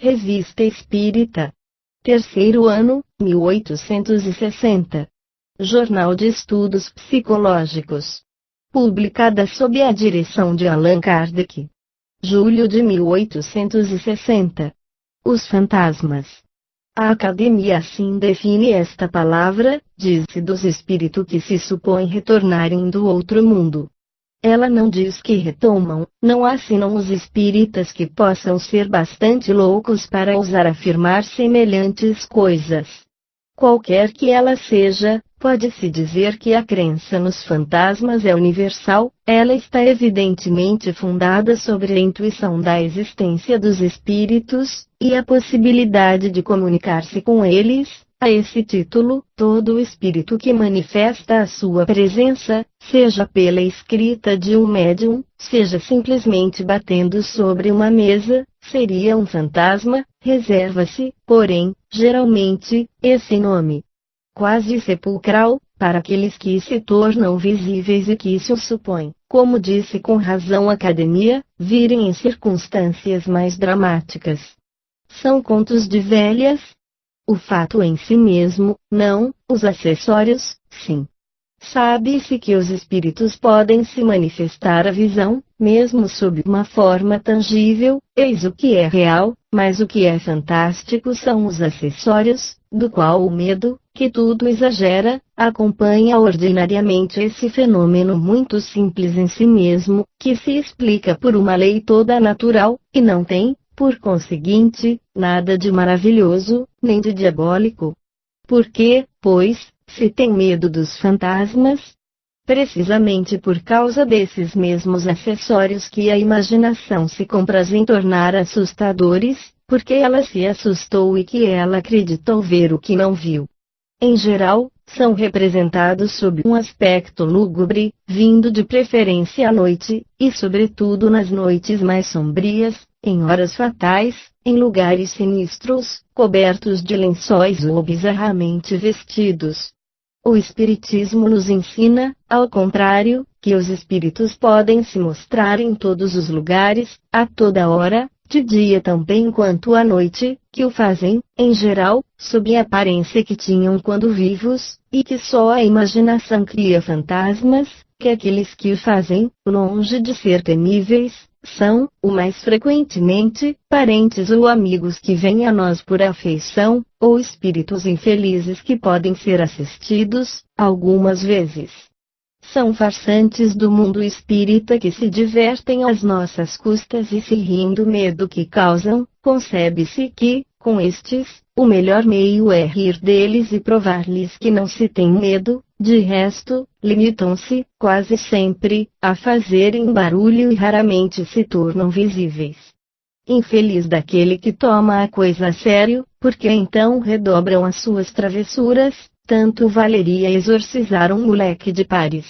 Revista Espírita. Terceiro ano, 1860. Jornal de Estudos Psicológicos. Publicada sob a direção de Allan Kardec. Julho de 1860. Os fantasmas. A Academia assim define esta palavra, diz-se dos espíritos que se supõe retornarem do outro mundo. Ela não diz que retomam, não assinam os espíritas que possam ser bastante loucos para ousar afirmar semelhantes coisas. Qualquer que ela seja, pode-se dizer que a crença nos fantasmas é universal, ela está evidentemente fundada sobre a intuição da existência dos espíritos, e a possibilidade de comunicar-se com eles. A esse título, todo espírito que manifesta a sua presença, seja pela escrita de um médium, seja simplesmente batendo sobre uma mesa, seria um fantasma. Reserva-se, porém, geralmente, esse nome quase sepulcral, para aqueles que se tornam visíveis e que se o supõem, como disse com razão a Academia, virem em circunstâncias mais dramáticas. São contos de velhas? O fato em si mesmo, não, os acessórios, sim. Sabe-se que os espíritos podem se manifestar à visão, mesmo sob uma forma tangível, eis o que é real, mas o que é fantástico são os acessórios, do qual o medo, que tudo exagera, acompanha ordinariamente esse fenômeno muito simples em si mesmo, que se explica por uma lei toda natural, e não tem, por conseguinte, nada de maravilhoso, nem de diabólico. Por que, pois, se tem medo dos fantasmas? Precisamente por causa desses mesmos acessórios que a imaginação se compraz em tornar assustadores, porque ela se assustou e que ela acreditou ver o que não viu. Em geral, são representados sob um aspecto lúgubre, vindo de preferência à noite, e sobretudo nas noites mais sombrias, em horas fatais, em lugares sinistros, cobertos de lençóis ou bizarramente vestidos. O Espiritismo nos ensina, ao contrário, que os espíritos podem se mostrar em todos os lugares, a toda hora, de dia também quanto à noite, que o fazem, em geral, sob a aparência que tinham quando vivos, e que só a imaginação cria fantasmas, que aqueles que o fazem, longe de ser temíveis, são, o mais frequentemente, parentes ou amigos que vêm a nós por afeição, ou espíritos infelizes que podem ser assistidos, algumas vezes. São farsantes do mundo espírita que se divertem às nossas custas e se riem do medo que causam. Concebe-se que, com estes, o melhor meio é rir deles e provar-lhes que não se tem medo. De resto, limitam-se, quase sempre, a fazerem barulho e raramente se tornam visíveis. Infeliz daquele que toma a coisa a sério, porque então redobram as suas travessuras. Tanto valeria exorcizar um moleque de pares.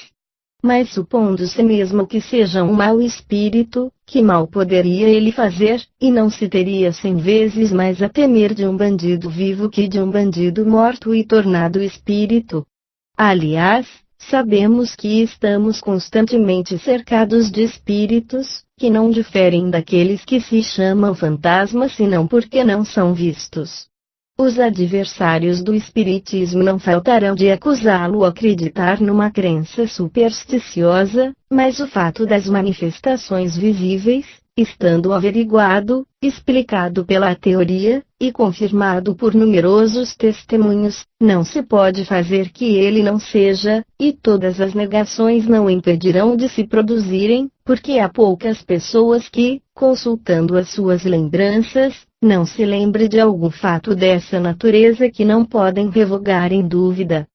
Mas supondo-se mesmo que seja um mau espírito, que mal poderia ele fazer, e não se teria 100 vezes mais a temer de um bandido vivo que de um bandido morto e tornado espírito. Aliás, sabemos que estamos constantemente cercados de espíritos, que não diferem daqueles que se chamam fantasmas senão porque não são vistos. Os adversários do espiritismo não faltarão de acusá-lo a acreditar numa crença supersticiosa, mas o fato das manifestações visíveis, estando averiguado, explicado pela teoria, e confirmado por numerosos testemunhos, não se pode fazer que ele não seja, e todas as negações não impedirão de se produzirem, porque há poucas pessoas que, consultando as suas lembranças, não se lembre de algum fato dessa natureza que não podem revogar em dúvida.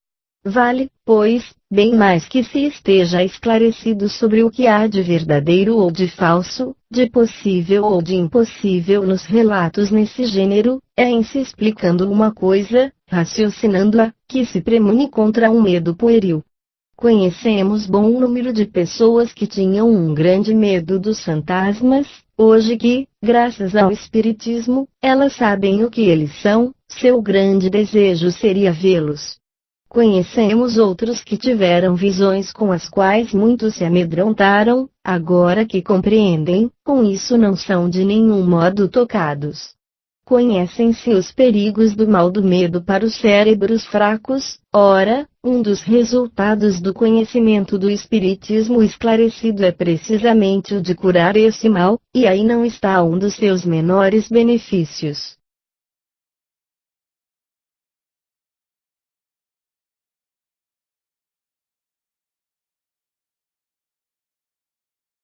Vale, pois, bem mais que se esteja esclarecido sobre o que há de verdadeiro ou de falso, de possível ou de impossível nos relatos nesse gênero, é em se explicando uma coisa, raciocinando-a, que se premune contra um medo pueril. Conhecemos bom número de pessoas que tinham um grande medo dos fantasmas, hoje que, graças ao Espiritismo, elas sabem o que eles são, seu grande desejo seria vê-los. Conhecemos outros que tiveram visões com as quais muitos se amedrontaram, agora que compreendem, com isso não são de nenhum modo tocados. Conhecem-se os perigos do mal do medo para os cérebros fracos. Ora, um dos resultados do conhecimento do espiritismo esclarecido é precisamente o de curar esse mal, e aí não está um dos seus menores benefícios.